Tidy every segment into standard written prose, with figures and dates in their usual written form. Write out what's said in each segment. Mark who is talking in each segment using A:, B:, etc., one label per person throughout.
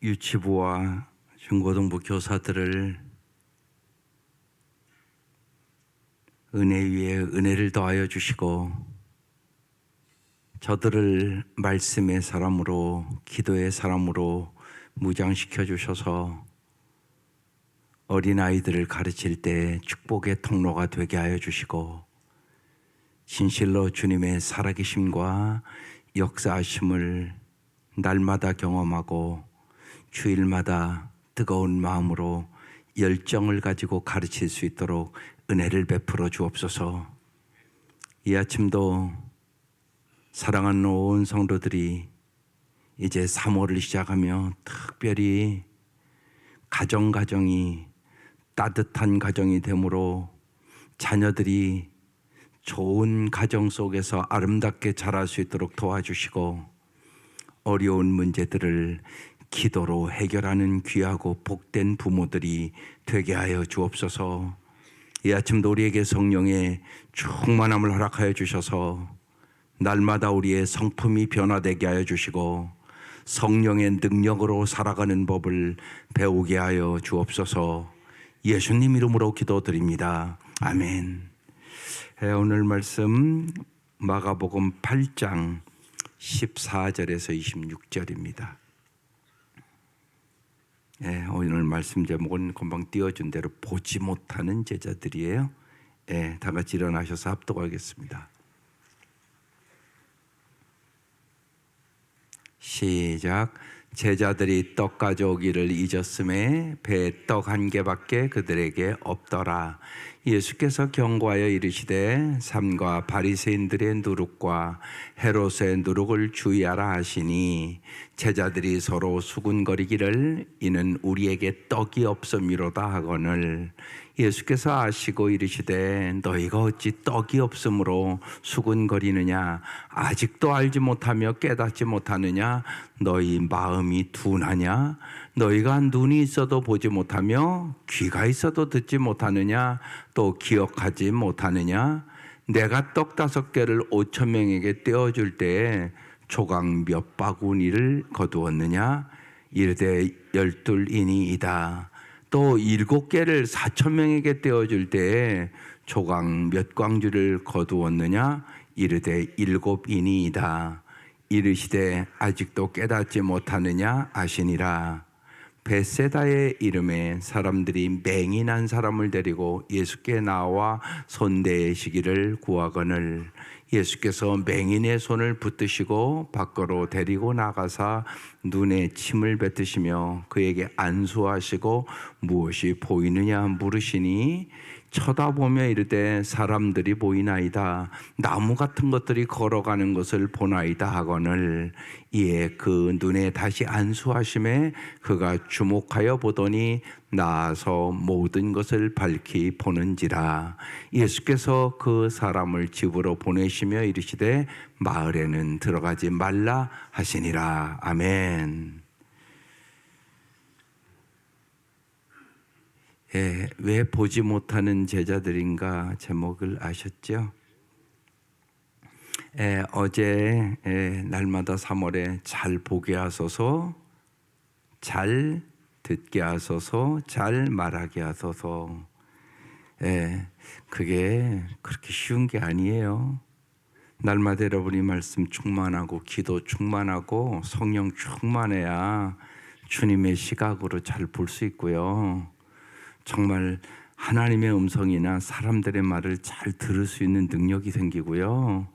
A: 유치부와 중고등부 교사들을 은혜 위에 은혜를 더하여 주시고 저들을 말씀의 사람으로 기도의 사람으로 무장시켜 주셔서 어린아이들을 가르칠 때 축복의 통로가 되게 하여 주시고 진실로 주님의 살아계심과 역사하심을 날마다 경험하고 주일마다 뜨거운 마음으로 열정을 가지고 가르칠 수 있도록 은혜를 베풀어 주옵소서. 이 아침도 사랑하는 온 성도들이 이제 3월을 시작하며 특별히 가정이 따뜻한 가정이 되므로 자녀들이 좋은 가정 속에서 아름답게 자랄 수 있도록 도와주시고 어려운 문제들을 기도로 해결하는 귀하고 복된 부모들이 되게 하여 주옵소서. 이 아침도 우리에게 성령의 충만함을 허락하여 주셔서 날마다 우리의 성품이 변화되게 하여 주시고 성령의 능력으로 살아가는 법을 배우게 하여 주옵소서. 예수님 이름으로 기도드립니다. 아멘. 오늘 말씀 마가복음 8장 14절에서 26절입니다. 오늘 말씀 제목은 금방 띄워준 대로 보지 못하는 제자들이에요. 다 같이 일어나셔서 합독하겠습니다. 시작. 제자들이 떡 가져오기를 잊었음에 배에 떡 한 개밖에 그들에게 없더라. 예수께서 경고하여 이르시되 삼가 바리새인들의 누룩과 헤롯의 누룩을 주의하라 하시니 제자들이 서로 수군거리기를 이는 우리에게 떡이 없음이로다 하거늘 예수께서 아시고 이르시되 너희가 어찌 떡이 없으므로 수군거리느냐 아직도 알지 못하며 깨닫지 못하느냐 너희 마음이 둔하냐 너희가 눈이 있어도 보지 못하며 귀가 있어도 듣지 못하느냐 또 기억하지 못하느냐 내가 떡 5개를 5,000명에게 떼어줄 때에 조각 몇 바구니를 거두었느냐 이르되 12인이이다 또 7개를 4,000명에게 떼어줄 때에 조각 몇 광주를 거두었느냐 이르되 7인이이다 이르시되 아직도 깨닫지 못하느냐 하시니라. 벳세다의 이름에 사람들이 맹인한 사람을 데리고 예수께 나와 손대시기를 구하거늘 예수께서 맹인의 손을 붙드시고 밖으로 데리고 나가사 눈에 침을 뱉으시며 그에게 안수하시고 무엇이 보이느냐 물으시니 쳐다보며 이르되 사람들이 보이나이다 나무 같은 것들이 걸어가는 것을 보나이다 하거늘 이에 그 눈에 다시 안수하심에 그가 주목하여 보더니 나아서 모든 것을 밝히 보는지라. 예수께서 그 사람을 집으로 보내시며 이르시되 마을에는 들어가지 말라 하시니라. 아멘. 왜 보지 못하는 제자들인가 제목을 아셨죠? 어제 날마다 3월에 잘 보게 하소서, 잘 듣게 하소서, 잘 말하게 하소서. 그게 그렇게 쉬운 게 아니에요. 날마다 여러분이 말씀 충만하고 기도 충만하고 성령 충만해야 주님의 시각으로 잘 볼 수 있고요. 정말 하나님의 음성이나 사람들의 말을 잘 들을 수 있는 능력이 생기고요.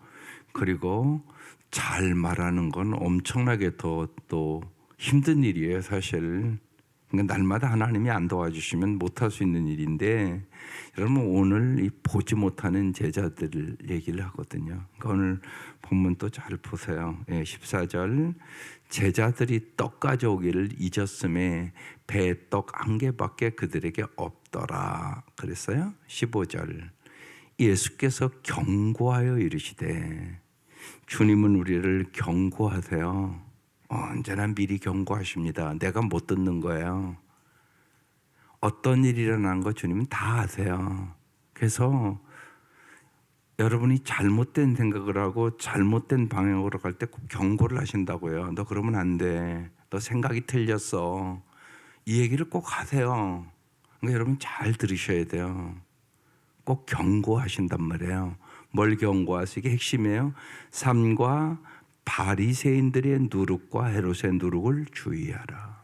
A: 그리고 잘 말하는 건 엄청나게 또 힘든 일이에요, 사실. 그러니까 날마다 하나님이 안 도와주시면 못할 수 있는 일인데 여러분 오늘 이 보지 못하는 제자들 얘기를 하거든요. 그러니까 오늘 본문 또 잘 보세요. 14절 제자들이 떡 가져오기를 잊었음에 배에 떡 한 개밖에 그들에게 없더라 그랬어요. 15절 예수께서 경고하여 이르시되 주님은 우리를 경고하세요. 언제나 미리 경고하십니다. 내가 못 듣는 거예요. 어떤 일이 일어나는 거 주님은 다 아세요. 그래서 여러분이 잘못된 생각을 하고 잘못된 방향으로 갈 때 꼭 경고를 하신다고요. 너 그러면 안 돼. 너 생각이 틀렸어. 이 얘기를 꼭 하세요. 그러니까 여러분 잘 들으셔야 돼요. 꼭 경고하신단 말이에요. 뭘 경고하세요? 이게 핵심이에요. 삼가 바리새인들의 누룩과 헤롯의 누룩을 주의하라.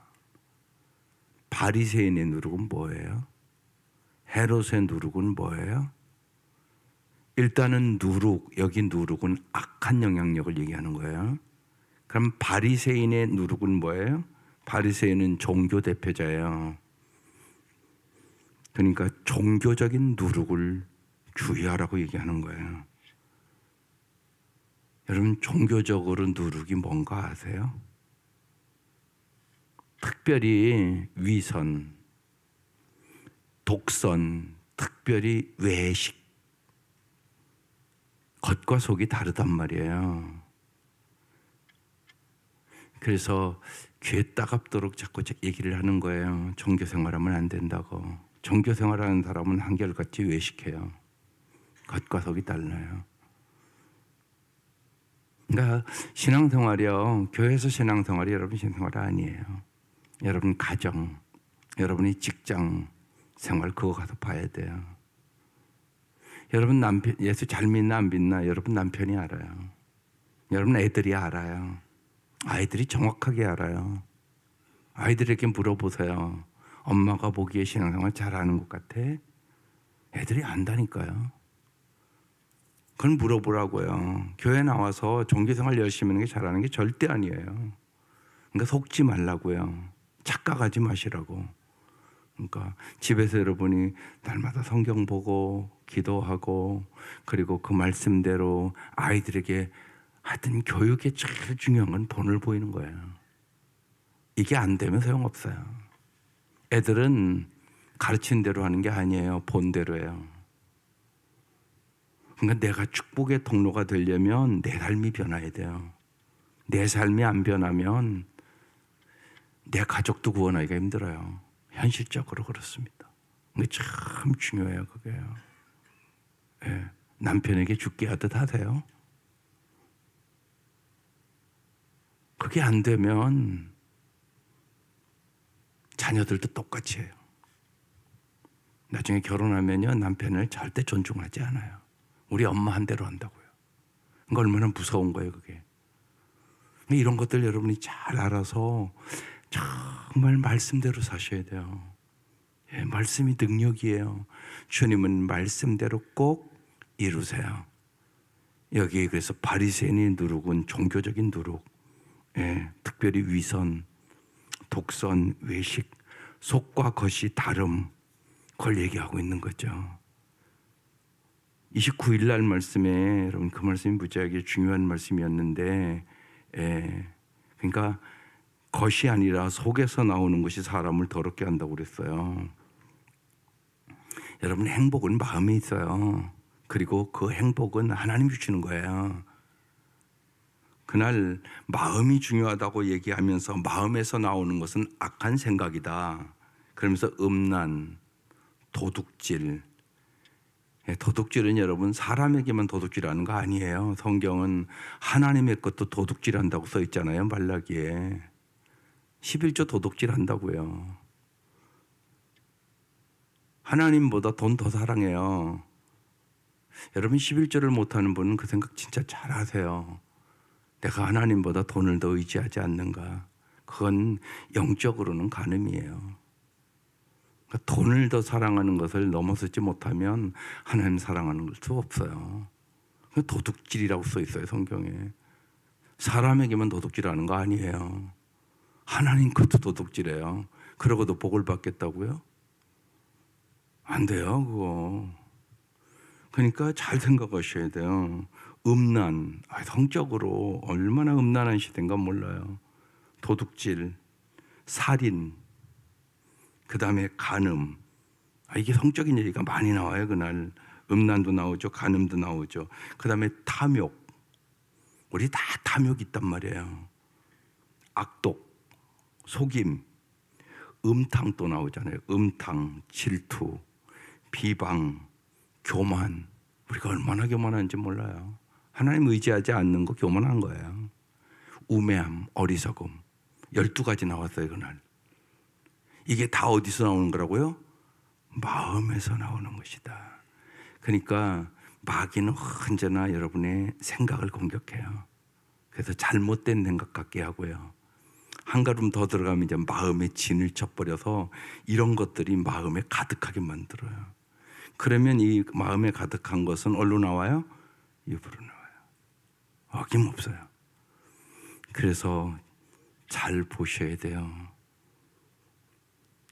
A: 바리새인의 누룩은 뭐예요? 헤롯의 누룩은 뭐예요? 일단은 누룩, 여기 누룩은 악한 영향력을 얘기하는 거예요. 그럼 바리새인의 누룩은 뭐예요? 바리새인은 종교 대표자예요. 그러니까 종교적인 누룩을 주의하라고 얘기하는 거예요. 여러분 종교적으로 누룩이 뭔가 아세요? 특별히 위선, 독선, 특별히 외식, 겉과 속이 다르단 말이에요. 그래서 귀에 따갑도록 자꾸 얘기를 하는 거예요. 종교 생활하면 안 된다고. 종교 생활하는 사람은 한결같이 외식해요. 겉과 속이 달라요. 그러니까 신앙생활이요. 교회에서 신앙생활이 여러분 신앙생활이 아니에요. 여러분 가정, 여러분의 직장 생활 그거 가서 봐야 돼요. 여러분 남편 예수 잘 믿나 안 믿나 여러분 남편이 알아요. 여러분 애들이 알아요. 아이들이 정확하게 알아요. 아이들에게 물어보세요. 엄마가 보기에 신앙생활 잘하는 것 같아? 애들이 안다니까요. 그건 물어보라고요. 교회 나와서 종교생활 열심히 하는 게 잘하는 게 절대 아니에요. 그러니까 속지 말라고요. 착각하지 마시라고. 그러니까 집에서 여러분이 날마다 성경 보고 기도하고 그리고 그 말씀대로 아이들에게 하여튼 교육에 제일 중요한 건 본을 보이는 거예요. 이게 안 되면 소용없어요. 애들은 가르친 대로 하는 게 아니에요. 본대로예요. 그러니까 내가 축복의 통로가 되려면 내 삶이 변화해야 돼요. 내 삶이 안 변하면 내 가족도 구원하기가 힘들어요. 현실적으로 그렇습니다. 근데 참 중요해요, 그게요. 예, 남편에게 죽게 하듯 하세요. 그게 안 되면 자녀들도 똑같이 해요. 나중에 결혼하면요, 남편을 절대 존중하지 않아요. 우리 엄마 한 대로 한다고요. 그러니까 얼마나 무서운 거예요, 그게. 이런 것들 여러분이 잘 알아서 정말 말씀대로 사셔야 돼요. 예, 말씀이 능력이에요. 주님은 말씀대로 꼭 이루세요. 여기 그래서 바리새인의 누룩은 종교적인 누룩, 예, 특별히 위선, 독선, 외식, 속과 겉이 다름, 그걸 얘기하고 있는 거죠. 29일 날 말씀에 여러분 그 말씀이 무지하게 중요한 말씀이었는데, 예, 그러니까 겉이 아니라 속에서 나오는 것이 사람을 더럽게 한다고 그랬어요. 여러분 행복은 마음에 있어요. 그리고 그 행복은 하나님이 주시는 거예요. 그날 마음이 중요하다고 얘기하면서 마음에서 나오는 것은 악한 생각이다. 그러면서 음란, 도둑질. 도둑질은 여러분 사람에게만 도둑질하는 거 아니에요. 성경은 하나님의 것도 도둑질한다고 써 있잖아요. 말라기에. 11조 도둑질한다고요. 하나님보다 돈 더 사랑해요. 여러분 11조를 못하는 분은 그 생각 진짜 잘 하세요. 내가 하나님보다 돈을 더 의지하지 않는가. 그건 영적으로는 간음이에요. 그러니까 돈을 더 사랑하는 것을 넘어서지 못하면 하나님 사랑하는 수 없어요. 도둑질이라고 써 있어요, 성경에. 사람에게만 도둑질하는 거 아니에요. 하나님 것도 도둑질해요. 그러고도 복을 받겠다고요? 안 돼요, 그거. 그러니까 잘 생각하셔야 돼요. 음란, 성적으로 얼마나 음란한 시대인가 몰라요. 도둑질, 살인, 그 다음에 간음. 이게 성적인 얘기가 많이 나와요, 그날. 음란도 나오죠, 간음도 나오죠. 그 다음에 탐욕. 우리 다 탐욕 있단 말이에요. 악독, 속임, 음탕 또 나오잖아요. 음탕, 질투, 비방, 교만. 우리가 얼마나 교만한지 몰라요. 하나님 의지하지 않는 거 교만한 거예요. 우매함, 어리석음. 12가지 나왔어요, 그날. 이게 다 어디서 나오는 거라고요? 마음에서 나오는 것이다. 그러니까 마귀는 언제나 여러분의 생각을 공격해요. 그래서 잘못된 생각 갖게 하고요. 한 걸음 더 들어가면 이제 마음에 진을 쳐버려서 이런 것들이 마음에 가득하게 만들어요. 그러면 이 마음에 가득한 것은 어디로 나와요? 입으로 나와요. 어김없어요. 그래서 잘 보셔야 돼요.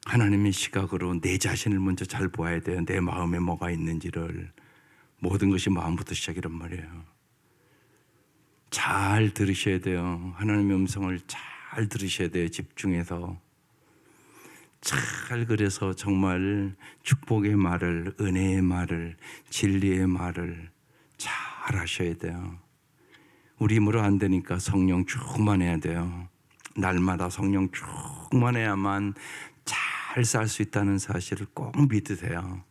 A: 하나님의 시각으로 내 자신을 먼저 잘 보아야 돼요. 내 마음에 뭐가 있는지를. 모든 것이 마음부터 시작이란 말이에요. 잘 들으셔야 돼요. 하나님의 음성을 잘 들으셔야 돼요. 집중해서. 잘 그래서 정말 축복의 말을, 은혜의 말을, 진리의 말을 잘 하셔야 돼요. 우리 힘으로 안 되니까 성령 충만해야 돼요. 날마다 성령 충만해야만 잘 살 수 있다는 사실을 꼭 믿으세요.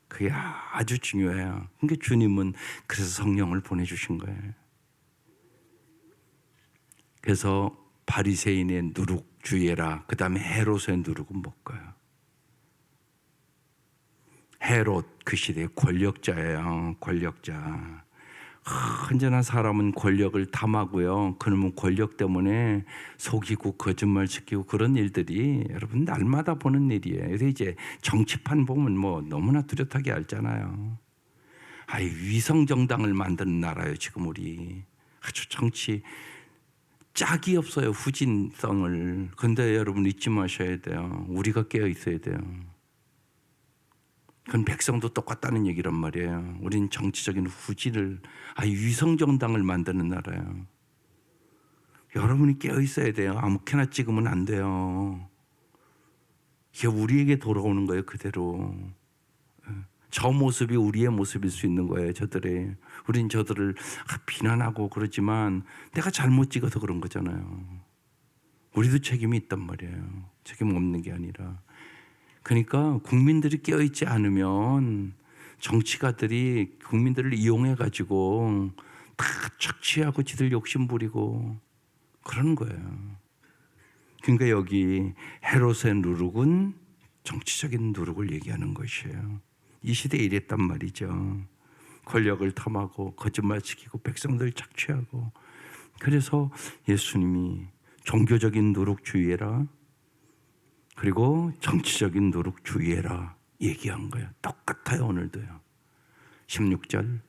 A: 그게 아주 중요해요. 그러니까 주님은 그래서 성령을 보내주신 거예요. 그래서 바리새인의 누룩 주의해라. 그 다음에 헤롯의 누룩은 뭘까요? 헤롯 그 시대의 권력자예요. 권력자. 언제나 사람은 권력을 탐하고요. 그러면 권력 때문에 속이고 거짓말시키고 그런 일들이 여러분 날마다 보는 일이에요. 그래서 이제 정치판 보면 뭐 너무나 뚜렷하게 알잖아요. 위성 정당을 만드는 나라예요. 지금 우리 아주 정치 짝이 없어요. 후진성을. 근데 여러분 잊지 마셔야 돼요. 우리가 깨어 있어야 돼요. 그건 백성도 똑같다는 얘기란 말이에요. 우린 정치적인 후진을 위성정당을 만드는 나라예요. 여러분이 깨어 있어야 돼요. 아무렇게나 찍으면 안 돼요. 이게 우리에게 돌아오는 거예요. 그대로. 저 모습이 우리의 모습일 수 있는 거예요. 저들의. 우린 저들을 비난하고 그러지만 내가 잘못 찍어서 그런 거잖아요. 우리도 책임이 있단 말이에요. 책임 없는 게 아니라. 그러니까 국민들이 깨어있지 않으면 정치가들이 국민들을 이용해가지고 다 착취하고 지들 욕심 부리고 그러는 거예요. 그러니까 여기 헤롯의 누룩은 정치적인 누룩을 얘기하는 것이에요. 이 시대에 이랬단 말이죠. 권력을 탐하고 거짓말시키고 백성들 착취하고. 그래서 예수님이 종교적인 누룩 주의해라. 그리고 정치적인 노력 주의해라 얘기한 거예요. 똑같아요. 오늘도요. 16절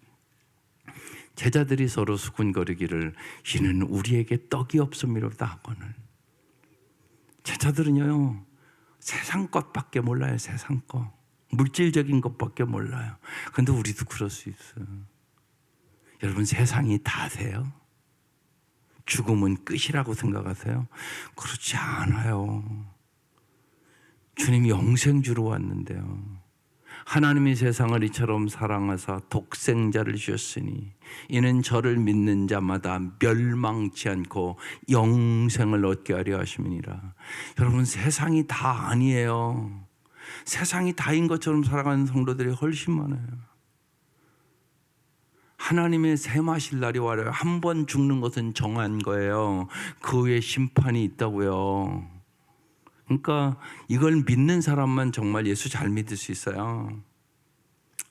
A: 제자들이 서로 수군거리기를 이는 우리에게 떡이 없음이로다 하거늘. 제자들은요 세상 것밖에 몰라요. 세상 것 물질적인 것밖에 몰라요. 그런데 우리도 그럴 수 있어요. 여러분 세상이 다세요? 죽음은 끝이라고 생각하세요? 그렇지 않아요. 주님이 영생주로 왔는데요. 하나님이 세상을 이처럼 사랑하사 독생자를 주셨으니 이는 저를 믿는 자마다 멸망치 않고 영생을 얻게 하려 하심이니라. 여러분 세상이 다 아니에요. 세상이 다인 것처럼 살아가는 성도들이 훨씬 많아요. 하나님의 셈하실 날이 와요. 한 번 죽는 것은 정한 거예요. 그 후에 심판이 있다고요. 그러니까 이걸 믿는 사람만 정말 예수 잘 믿을 수 있어요.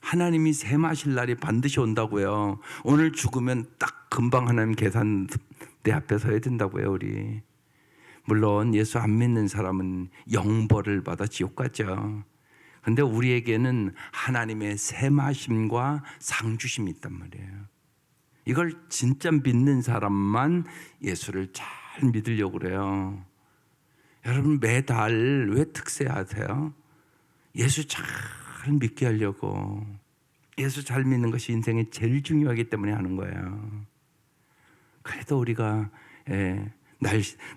A: 하나님이 셈하실 날이 반드시 온다고요. 오늘 죽으면 딱 금방 하나님 계산대 앞에 서야 된다고요. 우리 물론 예수 안 믿는 사람은 영벌을 받아 지옥 가죠. 그런데 우리에게는 하나님의 셈하심과 상주심이 있단 말이에요. 이걸 진짜 믿는 사람만 예수를 잘 믿으려고 그래요. 여러분 매달 왜 특세하세요? 예수 잘 믿게 하려고. 예수 잘 믿는 것이 인생에 제일 중요하기 때문에 하는 거예요. 그래도 우리가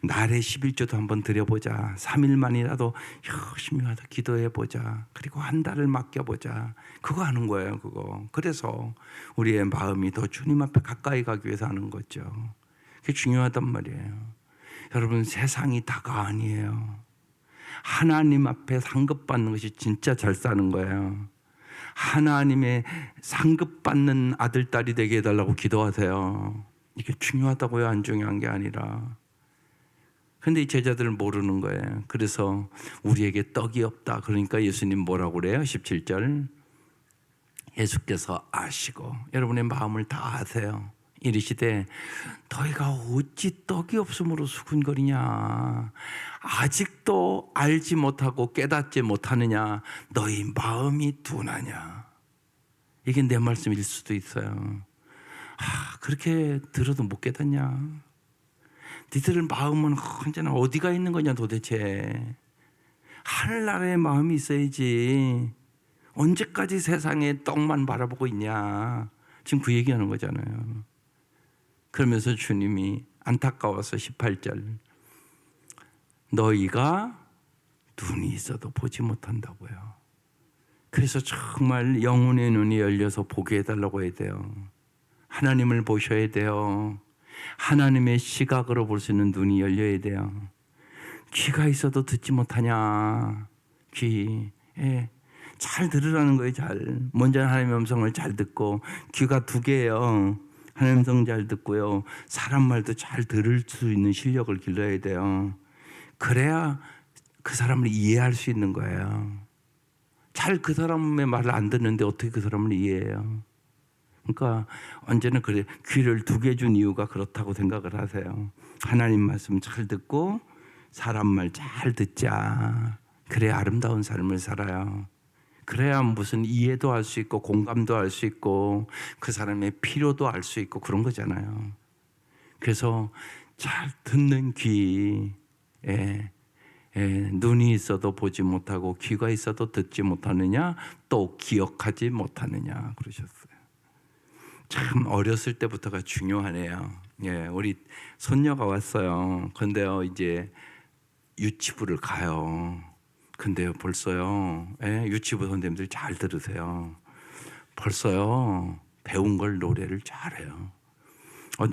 A: 날에 11조도 한번 드려보자. 3일만이라도 열심히 와서 기도해보자. 그리고 한 달을 맡겨보자. 그거 하는 거예요. 그거. 그래서 우리의 마음이 더 주님 앞에 가까이 가기 위해서 하는 거죠. 그게 중요하단 말이에요. 여러분 세상이 다가 아니에요. 하나님 앞에 상급받는 것이 진짜 잘 사는 거예요. 하나님의 상급받는 아들, 딸이 되게 해달라고 기도하세요. 이게 중요하다고요? 안 중요한 게 아니라. 근데 이 제자들은 모르는 거예요. 그래서 우리에게 떡이 없다. 그러니까 예수님 뭐라고 그래요? 17절. 예수께서 아시고 여러분의 마음을 다 아세요. 이르시되 너희가 어찌 떡이 없음으로 수군거리냐. 아직도 알지 못하고 깨닫지 못하느냐. 너희 마음이 둔하냐. 이게 내 말씀일 수도 있어요. 그렇게 들어도 못 깨닫냐. 니들 마음은 언제나 어디가 있는 거냐 도대체. 하늘나라의 마음이 있어야지. 언제까지 세상의 떡만 바라보고 있냐. 지금 그 얘기하는 거잖아요. 그러면서 주님이 안타까워서 18절. 너희가 눈이 있어도 보지 못한다고요. 그래서 정말 영혼의 눈이 열려서 보게 해달라고 해야 돼요. 하나님을 보셔야 돼요. 하나님의 시각으로 볼 수 있는 눈이 열려야 돼요. 귀가 있어도 듣지 못하냐. 귀. 잘 들으라는 거예요. 잘. 먼저 하나님의 음성을 잘 듣고. 귀가 두 개예요. 하나님의 음성 잘 듣고요. 사람 말도 잘 들을 수 있는 실력을 길러야 돼요. 그래야 그 사람을 이해할 수 있는 거예요. 잘 그 사람의 말을 안 듣는데 어떻게 그 사람을 이해해요? 그러니까 언제나 그래. 귀를 두 개 준 이유가 그렇다고 생각을 하세요. 하나님 말씀 잘 듣고 사람 말 잘 듣자. 그래야 아름다운 삶을 살아요. 그래야 무슨 이해도 할 수 있고 공감도 할 수 있고 그 사람의 필요도 알 수 있고 그런 거잖아요. 그래서 잘 듣는 귀, 눈이 있어도 보지 못하고 귀가 있어도 듣지 못하느냐, 또 기억하지 못하느냐 그러셨어요. 참 어렸을 때부터가 중요하네요. 우리 손녀가 왔어요. 근데요 이제 유치부를 가요. 근데요 벌써요. 유치부 선생님들 잘 들으세요. 벌써요 배운 걸 노래를 잘해요.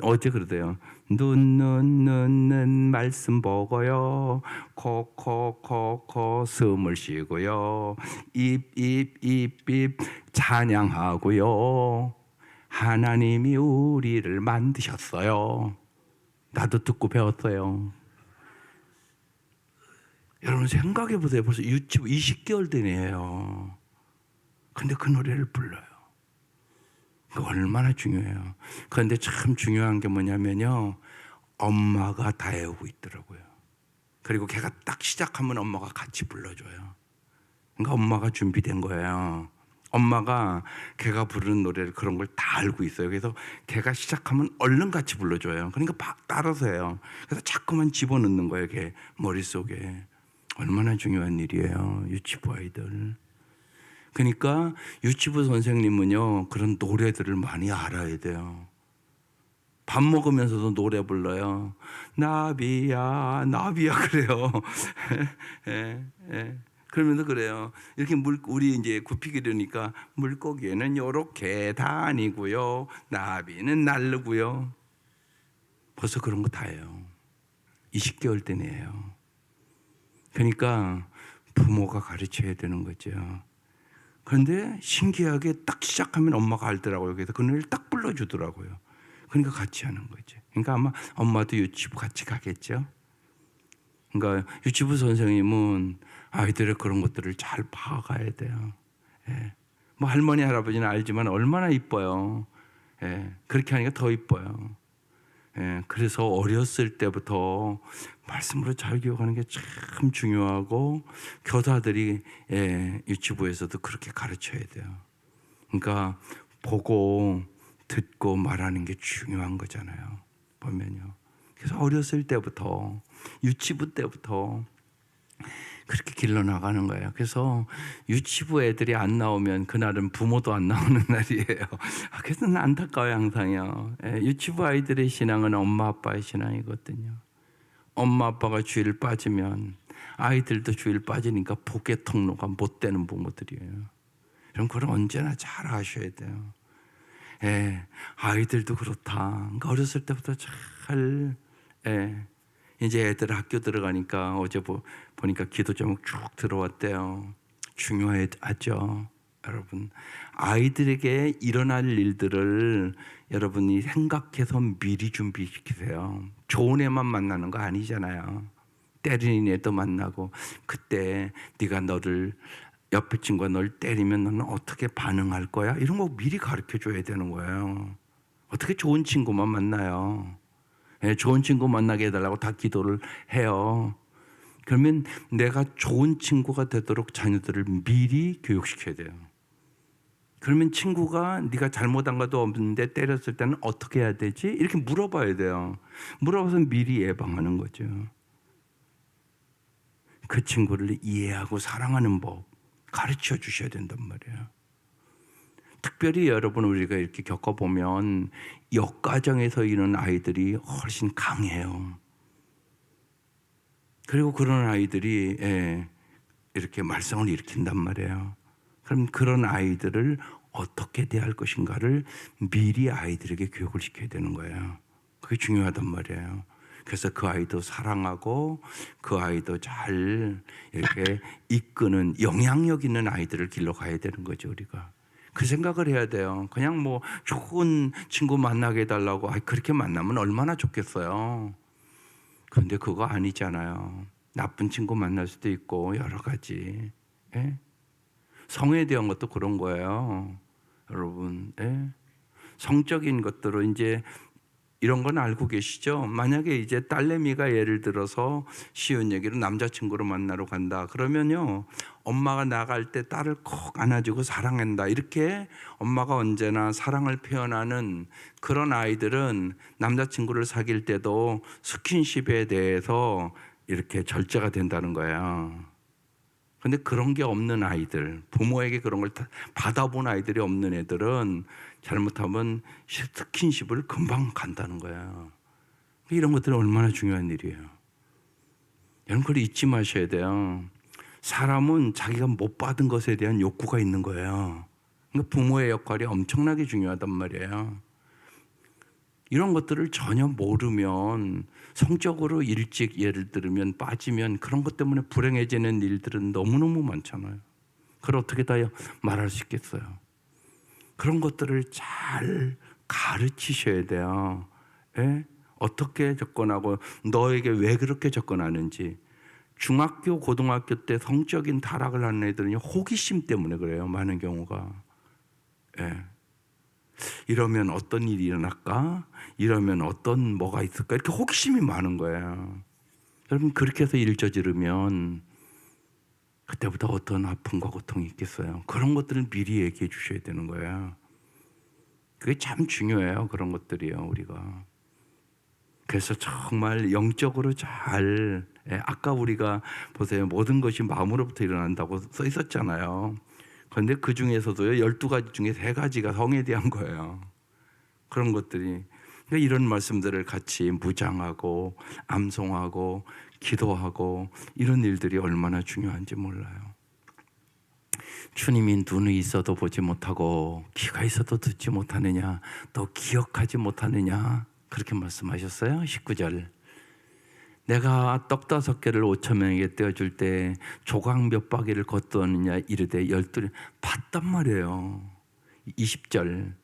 A: 어제 그러대요. 눈 말씀 보고요. 코 숨을 쉬고요. 입 찬양하고요. 하나님이 우리를 만드셨어요. 나도 듣고 배웠어요. 여러분 생각해 보세요. 벌써 유치부 20개월 된 애예요. 근데 그 노래를 불러요. 얼마나 중요해요. 그런데 참 중요한 게 뭐냐면요. 엄마가 다 외우고 있더라고요. 그리고 걔가 딱 시작하면 엄마가 같이 불러줘요. 그러니까 엄마가 준비된 거예요. 엄마가 걔가 부르는 노래를 그런 걸 다 알고 있어요. 그래서 걔가 시작하면 얼른 같이 불러줘요. 그러니까 따라서 해요. 그래서 자꾸만 집어넣는 거예요. 걔 머릿속에. 얼마나 중요한 일이에요. 유치부 아이들. 그러니까 유치부 선생님은요 그런 노래들을 많이 알아야 돼요. 밥 먹으면서도 노래 불러요. 나비야 그래요. 그러면서 그래요. 이렇게 우리 이제 굽히기 이러니까 물고기는 요렇게 다니고요. 나비는 날르고요. 벌써 그런 거 다 해요. 20개월 때네요. 그러니까 부모가 가르쳐야 되는 거죠. 그런데 신기하게 딱 시작하면 엄마가 알더라고요. 그래서 그 노래를 딱 불러주더라고요. 그러니까 같이 하는 거죠. 그러니까 아마 엄마도 유치부 같이 가겠죠. 그러니까 유치부 선생님은 아이들의 그런 것들을 잘 봐가야 돼요. 뭐 할머니 할아버지는 알지만 얼마나 이뻐요. 그렇게 하니까 더 이뻐요. 그래서 어렸을 때부터 말씀으로 잘 기억하는 게 참 중요하고 교사들이 유치부에서도 그렇게 가르쳐야 돼요. 그러니까 보고 듣고 말하는 게 중요한 거잖아요. 보면요. 그래서 어렸을 때부터 유치부 때부터 그렇게 길러나가는 거예요. 그래서 유치부 애들이 안 나오면 그날은 부모도 안 나오는 날이에요. 그래서 안타까워요 항상요. 유치부 아이들의 신앙은 엄마 아빠의 신앙이거든요. 엄마 아빠가 주일 빠지면 아이들도 주일 빠지니까 복의 통로가 못 되는 부모들이에요. 그럼 그걸 언제나 잘 아셔야 돼요. 아이들도 그렇다. 그러니까 어렸을 때부터 잘 이제 애들 학교 들어가니까 어제 보니까 기도 제목 쭉 들어왔대요. 중요하죠. 여러분 아이들에게 일어날 일들을 여러분이 생각해서 미리 준비시키세요. 좋은 애만 만나는 거 아니잖아요. 때리는 애도 만나고, 그때 네가 너를 옆에 친구가 널 때리면 너는 어떻게 반응할 거야? 이런 거 미리 가르쳐 줘야 되는 거예요. 어떻게 좋은 친구만 만나요? 예, 좋은 친구 만나게 해달라고 다 기도를 해요. 그러면 내가 좋은 친구가 되도록 자녀들을 미리 교육시켜야 돼요. 그러면 친구가 네가 잘못한 것도 없는데 때렸을 때는 어떻게 해야 되지? 이렇게 물어봐야 돼요. 물어봐서 미리 예방하는 거죠. 그 친구를 이해하고 사랑하는 법 가르쳐 주셔야 된단 말이에요. 특별히 여러분, 우리가 이렇게 겪어보면 역가정에서 있는 아이들이 훨씬 강해요. 그리고 그런 아이들이 이렇게 말썽을 일으킨단 말이에요. 그럼 그런 아이들을 어떻게 대할 것인가를 미리 아이들에게 교육을 시켜야 되는 거예요. 그게 중요하단 말이에요. 그래서 그 아이도 사랑하고 그 아이도 잘 이렇게 이끄는 영향력 있는 아이들을 길러가야 되는 거죠, 우리가. 그 생각을 해야 돼요. 그냥 뭐 좋은 친구 만나게 해달라고, 그렇게 만나면 얼마나 좋겠어요. 그런데 그거 아니잖아요. 나쁜 친구 만날 수도 있고 여러 가지. 예? 성에 대한 것도 그런 거예요, 여러분. 예? 성적인 것들로 이제 이런 건 알고 계시죠? 만약에 이제 딸내미가 예를 들어서 쉬운 얘기로 남자친구를 만나러 간다 그러면요, 엄마가 나갈 때 딸을 콕 안아주고 사랑한다, 이렇게 엄마가 언제나 사랑을 표현하는 그런 아이들은 남자친구를 사귈 때도 스킨십에 대해서 이렇게 절제가 된다는 거예요. 근데 그런 게 없는 아이들, 부모에게 그런 걸 받아본 아이들이 없는 애들은 잘못하면 스킨십을 금방 간다는 거야. 이런 것들은 얼마나 중요한 일이에요. 여러분, 그걸 잊지 마셔야 돼요. 사람은 자기가 못 받은 것에 대한 욕구가 있는 거예요. 그러니까 부모의 역할이 엄청나게 중요하단 말이에요. 이런 것들을 전혀 모르면 성적으로 일찍 예를 들면 빠지면 그런 것 때문에 불행해지는 일들은 너무너무 많잖아요. 그걸 어떻게 다 말할 수 있겠어요. 그런 것들을 잘 가르치셔야 돼요. 예? 어떻게 접근하고 너에게 왜 그렇게 접근하는지. 중학교, 고등학교 때 성적인 타락을 하는 애들은 호기심 때문에 그래요, 많은 경우가. 예. 이러면 어떤 일이 일어날까? 이러면 어떤 뭐가 있을까? 이렇게 호기심이 많은 거예요. 여러분, 그렇게 해서 일 저지르면 그때부터 어떤 아픔과 고통이 있겠어요. 그런 것들을 미리 얘기해 주셔야 되는 거예요. 그게 참 중요해요, 그런 것들이요, 우리가. 그래서 정말 영적으로 잘, 아까 우리가 보세요, 모든 것이 마음으로부터 일어난다고 써 있었잖아요. 그런데 그 중에서도요, 12가지 중에 3가지가 성에 대한 거예요. 그런 것들이. 그러니까 이런 말씀들을 같이 묵상하고 암송하고 기도하고 이런 일들이 얼마나 중요한지 몰라요. 주님이 눈이 있어도 보지 못하고 귀가 있어도 듣지 못하느냐, 또 기억하지 못하느냐, 그렇게 말씀하셨어요. 19절. 내가 떡 5개를 5,000명에게 떼어줄 때 조각 몇 바퀴를 걷두었느냐 이르되 12를 봤단 말이에요. 20절.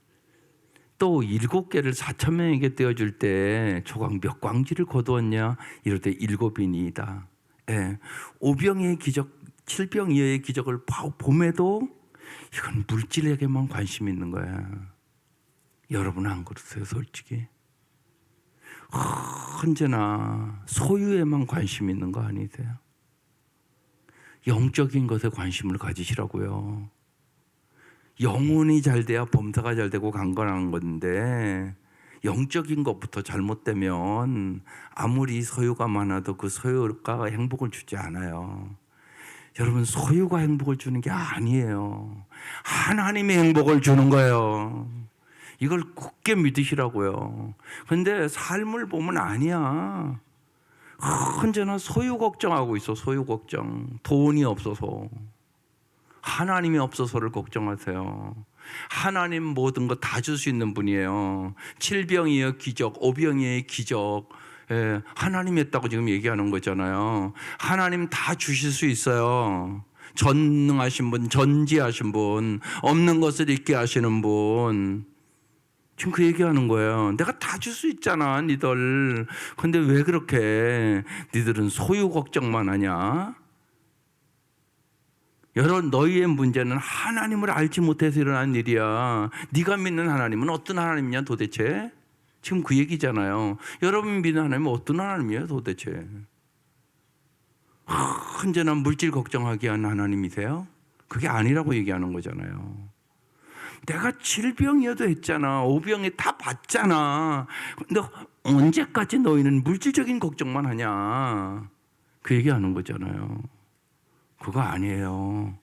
A: 또 7개를 4,000명에게 떼어줄 때 조각 몇 광지를 거두었냐 이르되 7이니이다. 예. 5병의 기적, 7병 이어의 기적을 봄에도 이건 물질에게만 관심 있는 거야. 여러분은 안 그러세요, 솔직히? 언제나 소유에만 관심 있는 거 아니세요? 영적인 것에 관심을 가지시라고요. 영혼이 잘 돼야 범사가 잘 되고 강건한 건데, 영적인 것부터 잘못되면 아무리 소유가 많아도 그 소유가 행복을 주지 않아요. 여러분, 소유가 행복을 주는 게 아니에요. 하나님이 행복을 주는 거예요. 이걸 굳게 믿으시라고요. 그런데 삶을 보면 아니야. 언제나 소유 걱정하고 있어. 소유 걱정. 돈이 없어서, 하나님이 없어서를 걱정하세요. 하나님 모든 거 다 줄 수 있는 분이에요. 7병이의 기적, 5병이의 기적, 하나님이 했다고 지금 얘기하는 거잖아요. 하나님 다 주실 수 있어요. 전능하신 분, 전지하신 분, 없는 것을 있게 하시는 분, 지금 그 얘기하는 거예요. 내가 다 줄 수 있잖아, 니들. 근데 왜 그렇게 니들은 소유 걱정만 하냐? 너희의 문제는 하나님을 알지 못해서 일어난 일이야. 네가 믿는 하나님은 어떤 하나님이냐 도대체? 지금 그 얘기잖아요. 여러분 믿는 하나님은 어떤 하나님이에요 도대체? 언제나 물질 걱정하게 한 하나님이세요? 그게 아니라고 얘기하는 거잖아요. 내가 질병이어도 했잖아. 오병에 다 봤잖아. 근데 언제까지 너희는 물질적인 걱정만 하냐? 그 얘기하는 거잖아요. 그거 아니에요.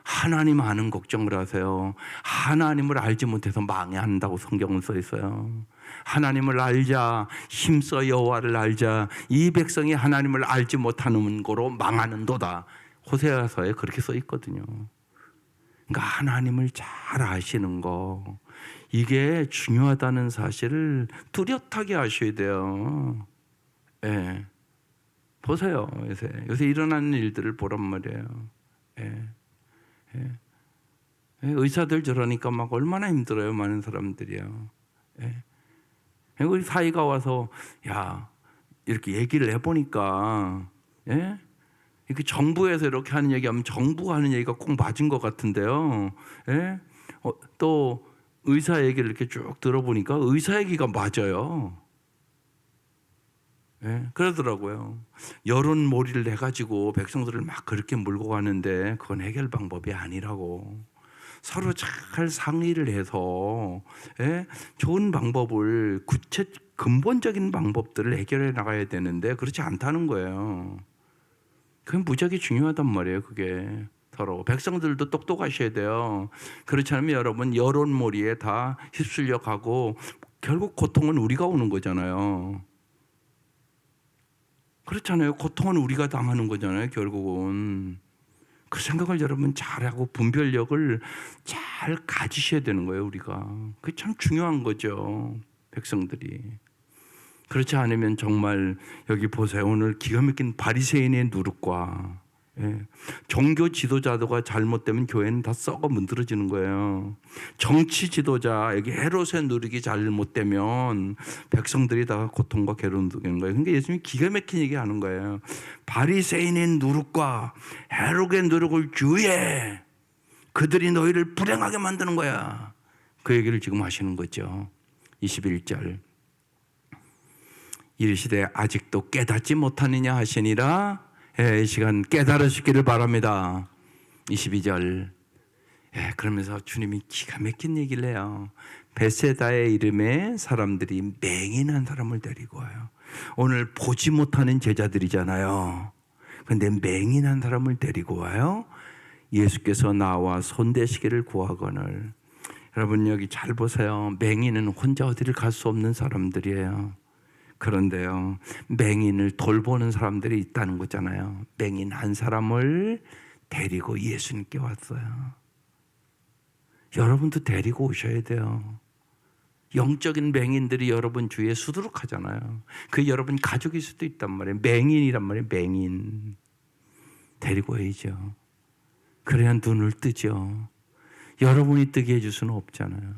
A: 하나님 아는 걱정을 하세요. 하나님을 알지 못해서 망해한다고 성경은 써 있어요. 하나님을 알자, 힘써 여호와를 알자. 이 백성이 하나님을 알지 못하는 거로 망하는도다. 호세아서에 그렇게 써 있거든요. 그러니까 하나님을 잘 아시는 거, 이게 중요하다는 사실을 뚜렷하게 아셔야 돼요. 예. 보세요. 요새 일어나는 일들을 보란 말이에요. 예. 예. 의사들 저러니까 막 얼마나 힘들어요. 많은 사람들이요. 예. 우리 사이가 와서 야 이렇게 얘기를 해보니까 예? 이렇게 정부에서 이렇게 하는 얘기하면 정부가 하는 얘기가 꼭 맞은 것 같은데요. 예? 또 의사 얘기를 이렇게 쭉 들어보니까 의사 얘기가 맞아요. 예? 그러더라고요. 여론몰이를 해가지고 백성들을 막 그렇게 몰고 가는데 그건 해결 방법이 아니라고. 서로 잘 상의를 해서 예? 좋은 방법을 근본적인 방법들을 해결해 나가야 되는데 그렇지 않다는 거예요. 그게 무지하게 중요하단 말이에요. 그게 서로 백성들도 똑똑하셔야 돼요. 그렇지 않으면 여러분 여론몰이에 다 휩쓸려 가고 결국 고통은 우리가 오는 거잖아요. 그렇잖아요. 고통은 우리가 당하는 거잖아요. 결국은 그 생각을 여러분 잘하고 분별력을 잘 가지셔야 되는 거예요. 우리가 그게 참 중요한 거죠. 백성들이. 그렇지 않으면 정말 여기 보세요. 오늘 기가 막힌 바리새인의 누룩과 예. 종교 지도자가 잘못되면 교회는 다 썩어 문드러지는 거예요. 정치 지도자, 여기 헤롯의 누룩이 잘못되면 백성들이 다 고통과 괴로움을 느끼는 거예요. 그러니까 예수님이 기가 막힌 얘기 하는 거예요. 바리새인의 누룩과 헤롯의 누룩을 주의해. 그들이 너희를 불행하게 만드는 거야. 그 얘기를 지금 하시는 거죠. 21절. 이르시되 아직도 깨닫지 못하느냐 하시니라. 이 시간 깨달으시기를 바랍니다. 22절. 그러면서 주님이 기가 막힌 얘기를 해요. 베세다의 이름에 사람들이 맹인한 사람을 데리고 와요. 오늘 보지 못하는 제자들이잖아요. 그런데 맹인한 사람을 데리고 와요. 예수께서 나와 손대시기를 구하거늘. 여러분 여기 잘 보세요. 맹인은 혼자 어디를 갈 수 없는 사람들이에요. 그런데요, 맹인을 돌보는 사람들이 있다는 거잖아요. 맹인 한 사람을 데리고 예수님께 왔어요. 여러분도 데리고 오셔야 돼요. 영적인 맹인들이 여러분 주위에 수두룩하잖아요. 그게 여러분 가족일 수도 있단 말이에요. 맹인이란 말이에요. 맹인 데리고 와야죠. 그래야 눈을 뜨죠. 여러분이 뜨게 해줄 수는 없잖아요.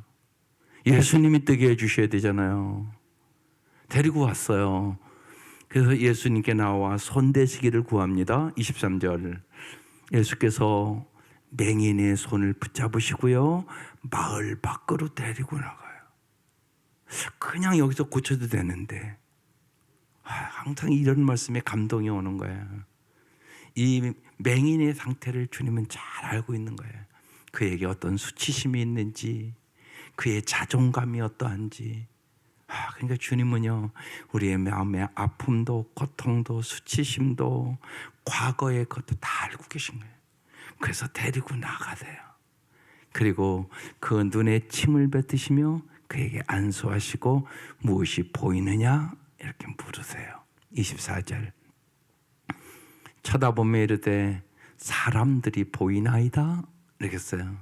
A: 예수님이 뜨게 해주셔야 되잖아요. 데리고 왔어요. 그래서 예수님께 나와 손대시기를 구합니다. 23절. 예수께서 맹인의 손을 붙잡으시고요, 마을 밖으로 데리고 나가요. 그냥 여기서 고쳐도 되는데 항상 이런 말씀에 감동이 오는 거예요. 이 맹인의 상태를 주님은 잘 알고 있는 거예요. 그에게 어떤 수치심이 있는지, 그의 자존감이 어떠한지. 그러니까 주님은요, 우리의 마음의 아픔도 고통도 수치심도 과거의 것도 다 알고 계신 거예요. 그래서 데리고 나가세요. 그리고 그 눈에 침을 뱉으시며 그에게 안수하시고 무엇이 보이느냐 이렇게 물으세요. 24절. 쳐다보며 이르되 사람들이 보이나이다 이렇게 했어요.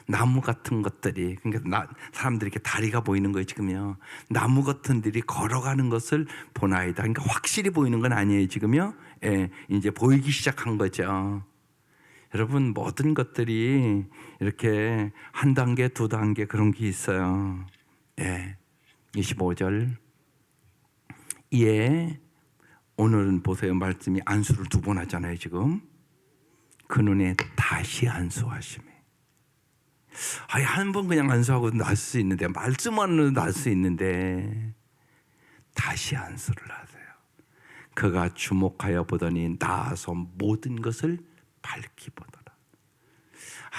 A: 나무 같은 것들이, 그러니까 사람들이 이렇게 다리가 보이는 거예요. 지금요, 나무 같은 들이 걸어가는 것을 보나이다. 그러니까 확실히 보이는 건 아니에요. 지금요, 이제 보이기 시작한 거죠. 여러분 모든 것들이 이렇게 한 단계 두 단계 그런 게 있어요. 예, 25절. 이에 오늘은 보세요. 말씀이 안수를 2번 하잖아요. 지금 그 눈에 다시 안수하심에. 아니 한 번 그냥 안수하고 날 수 있는데, 말씀만으로 날 수 있는데 다시 안수를 하세요. 그가 주목하여 보더니 나아서 모든 것을 밝히 보더라.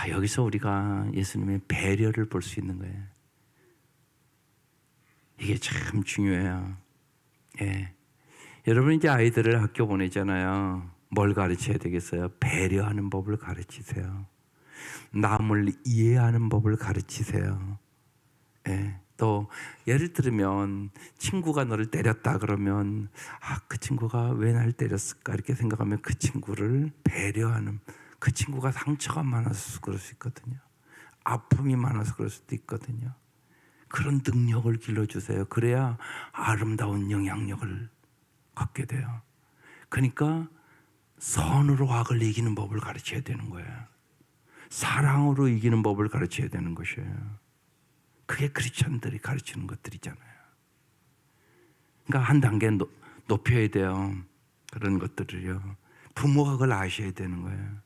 A: 여기서 우리가 예수님의 배려를 볼 수 있는 거예요. 이게 참 중요해요. 예. 여러분 이제 아이들을 학교 보내잖아요. 뭘 가르쳐야 되겠어요? 배려하는 법을 가르치세요. 남을 이해하는 법을 가르치세요. 예. 또 예를 들면 친구가 너를 때렸다 그러면 그 친구가 왜 날 때렸을까 이렇게 생각하면 그 친구를 배려하는, 그 친구가 상처가 많아서 그럴 수 있거든요. 아픔이 많아서 그럴 수도 있거든요. 그런 능력을 길러주세요. 그래야 아름다운 영향력을 갖게 돼요. 그러니까 선으로 악을 이기는 법을 가르쳐야 되는 거예요. 사랑으로 이기는 법을 가르쳐야 되는 것이에요. 그게 크리스천들이 가르치는 것들이잖아요. 그러니까 한 단계 높여야 돼요. 그런 것들을요. 부모가 그걸 아셔야 되는 거예요.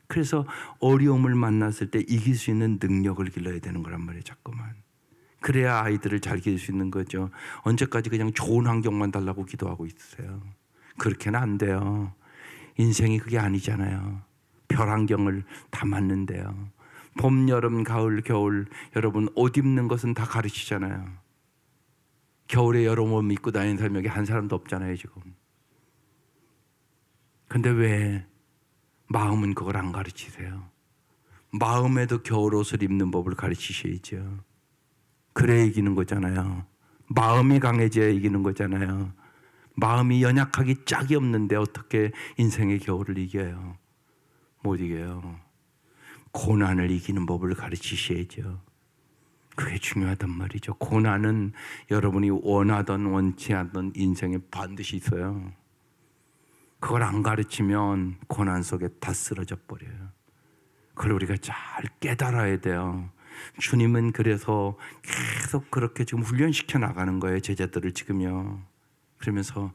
A: 그래서 어려움을 만났을 때 이길 수 있는 능력을 길러야 되는 거란 말이에요. 자꾸만. 그래야 아이들을 잘 기를 수 있는 거죠. 언제까지 그냥 좋은 환경만 달라고 기도하고 있으세요? 그렇게는 안 돼요. 인생이 그게 아니잖아요. 별 환경을 다 맞는데요. 봄, 여름, 가을, 겨울, 여러분 옷 입는 것은 다 가르치잖아요. 겨울에 여름 옷 입고 다니는 사람이 여기 한 사람도 없잖아요 지금. 근데 왜 마음은 그걸 안 가르치세요? 마음에도 겨울 옷을 입는 법을 가르치셔야죠. 그래 이기는 거잖아요. 마음이 강해져야 이기는 거잖아요. 마음이 연약하기 짝이 없는데 어떻게 인생의 겨울을 이겨요? 못 이겨요. 고난을 이기는 법을 가르치셔야죠. 그게 중요하단 말이죠. 고난은 여러분이 원하든 원치 않든 인생에 반드시 있어요. 그걸 안 가르치면 고난 속에 다 쓰러져 버려요. 그걸 우리가 잘 깨달아야 돼요. 주님은 그래서 계속 그렇게 지금 훈련시켜 나가는 거예요. 제자들을 지금요. 그러면서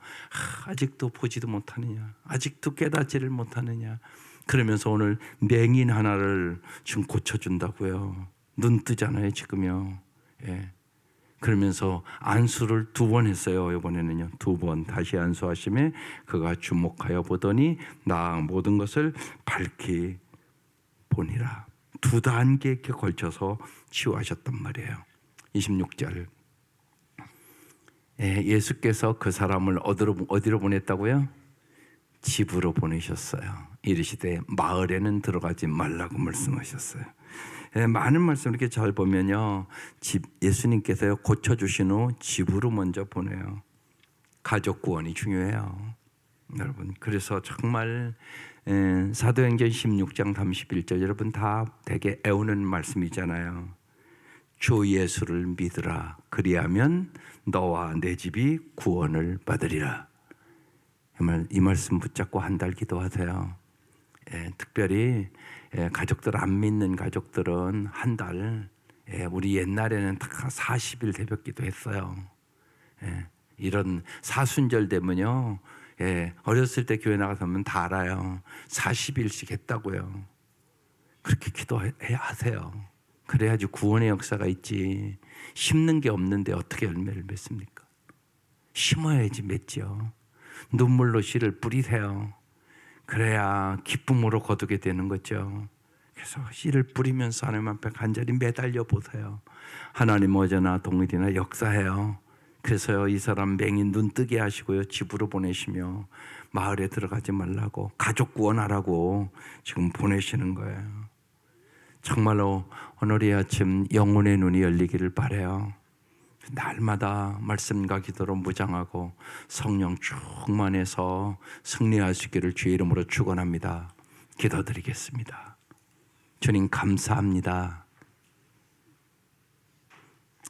A: 아직도 보지도 못하느냐, 아직도 깨닫지를 못하느냐. 그러면서 오늘 맹인 하나를 지금 고쳐준다고요. 눈 뜨잖아요 지금요. 예. 그러면서 안수를 2번 했어요. 이번에는요 2번 다시 안수하심에 그가 주목하여 보더니 나 모든 것을 밝히 보니라. 2단계에 걸쳐서 치유하셨단 말이에요. 26절. 예수께서 그 사람을 어디로 보냈다고요? 집으로 보내셨어요. 이르시되 마을에는 들어가지 말라고 말씀하셨어요. 많은 말씀 이렇게 잘 보면요, 예수님께서요 고쳐주신 후 집으로 먼저 보내요. 가족 구원이 중요해요, 여러분. 그래서 정말 사도행전 16장 31절 여러분 다 되게 애우는 말씀이잖아요. 주 예수를 믿으라. 그리하면 너와 내 집이 구원을 받으리라. 이 말씀 붙잡고 한 달 기도하세요. 특별히 가족들 안 믿는 가족들은 한 달, 우리 옛날에는 다 40일 새벽 기도했어요. 이런 사순절 되면요, 어렸을 때 교회 나가서면 다 알아요. 40일씩 했다고요. 그렇게 기도해야 하세요. 그래야지 구원의 역사가 있지. 심는 게 없는데 어떻게 열매를 맺습니까? 심어야지 맺죠. 눈물로 씨를 뿌리세요. 그래야 기쁨으로 거두게 되는 거죠. 그래서 씨를 뿌리면서 하나님 앞에 간절히 매달려 보세요. 하나님 어제나 동일이나 역사해요. 그래서요 이 사람 맹인 눈 뜨게 하시고요 집으로 보내시며 마을에 들어가지 말라고, 가족 구원하라고 지금 보내시는 거예요. 정말로 오늘 이 아침 영혼의 눈이 열리기를 바라요. 날마다 말씀과 기도로 무장하고 성령 충만해서 승리할 수 있기를 주의 이름으로 축원합니다. 기도드리겠습니다. 주님 감사합니다.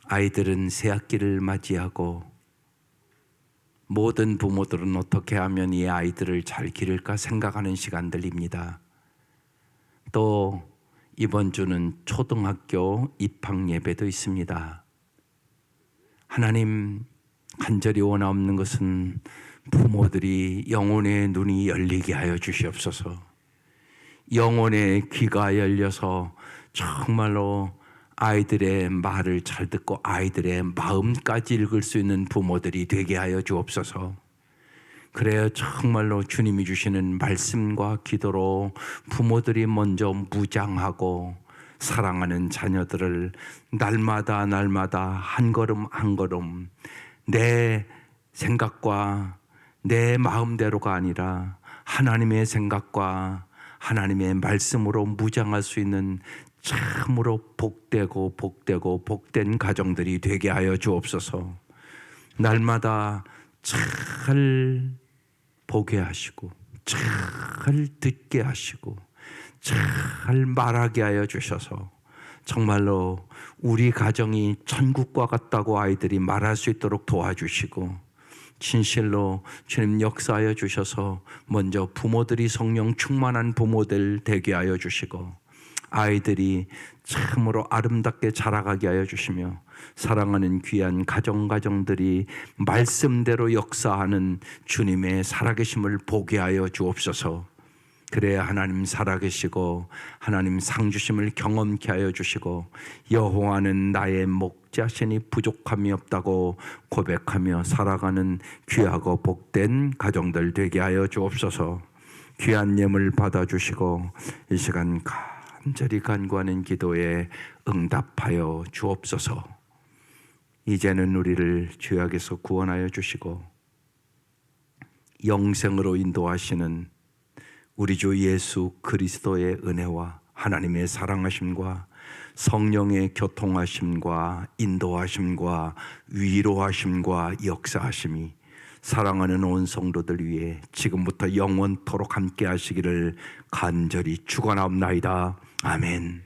A: 아이들은 새 학기를 맞이하고 모든 부모들은 어떻게 하면 이 아이들을 잘 기를까 생각하는 시간들입니다. 또 이번 주는 초등학교 입학 예배도 있습니다. 하나님, 간절히 원하옵는 것은 부모들이 영혼의 눈이 열리게 하여 주시옵소서. 영혼의 귀가 열려서 정말로 아이들의 말을 잘 듣고 아이들의 마음까지 읽을 수 있는 부모들이 되게 하여 주옵소서. 그래야 정말로 주님이 주시는 말씀과 기도로 부모들이 먼저 무장하고 사랑하는 자녀들을 날마다 한 걸음 한 걸음 내 생각과 내 마음대로가 아니라 하나님의 생각과 하나님의 말씀으로 무장할 수 있는 참으로 복된 가정들이 되게 하여 주옵소서. 날마다 잘 보게 하시고 잘 듣게 하시고 잘 말하게 하여 주셔서 정말로 우리 가정이 천국과 같다고 아이들이 말할 수 있도록 도와주시고, 진실로 주님 역사하여 주셔서 먼저 부모들이 성령 충만한 부모들 되게 하여 주시고, 아이들이 참으로 아름답게 자라가게 하여 주시며, 사랑하는 귀한 가정들이 말씀대로 역사하는 주님의 살아계심을 보게 하여 주옵소서. 그래야 하나님 살아계시고 하나님 상주심을 경험케 하여 주시고, 여호와는 나의 목자시니 부족함이 없다고 고백하며 살아가는 귀하고 복된 가정들 되게 하여 주옵소서. 귀한 예물 받아주시고 이 시간 간절히 간구하는 기도에 응답하여 주옵소서. 이제는 우리를 죄악에서 구원하여 주시고 영생으로 인도하시는 우리 주 예수 그리스도의 은혜와 하나님의 사랑하심과 성령의 교통하심과 인도하심과 위로하심과 역사하심이 사랑하는 온 성도들 위해 지금부터 영원토록 함께 하시기를 간절히 축원하옵나이다. 아멘.